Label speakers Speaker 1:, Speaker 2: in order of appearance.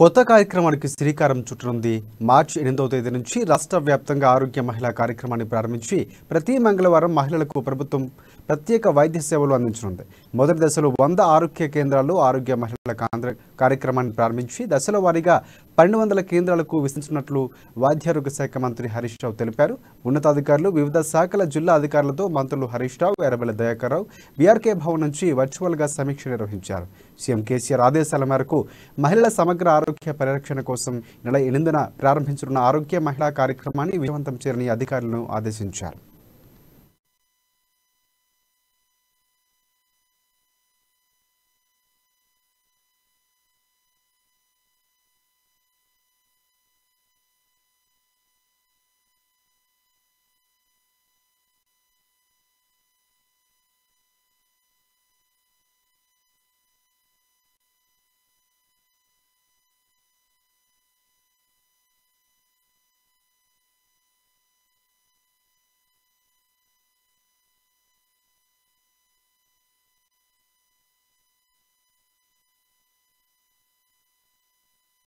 Speaker 1: కొత్త కార్యక్రమానికి శ్రీకారం చుట్టనుంది. మార్చి 8వ తేదీ నుంచి రాష్ట్ర వ్యాప్తంగా ఆరోగ్య మహిళా కార్యక్రమాన్ని ప్రారంభించి ప్రతి మంగళవారం మహిళలకు ప్రభుత్వం ప్రత్యేక వైద్య సేవలు అందించనుంది. మొదటి దశలో 100 ఆరోగ్య కేంద్రాల్లో ఆరోగ్య మహిళల కార్యక్రమాన్ని ప్రారంభించి దశల వారీగా 1200 కేంద్రాలకు విస్తరించినట్లు వైద్యారోగ్య శాఖ మంత్రి హరీష్ రావు తెలిపారు. ఉన్నతాధికారులు వివిధ శాఖల జిల్లా అధికారులతో మంత్రులు హరీష్ రావు, ఎర్రబెల్లి దయాకర్ రావు బీఆర్కే భవన్ నుంచి వర్చువల్గా సమీక్ష నిర్వహించారు. సీఎం కేసీఆర్ ఆదేశాల మేరకు మహిళల సమగ్ర ఆరోగ్య పరిరక్షణ కోసం నెల 8న ప్రారంభించనున్న ఆరోగ్య మహిళా కార్యక్రమాన్ని విజయవంతం చేయాలని అధికారులను ఆదేశించారు.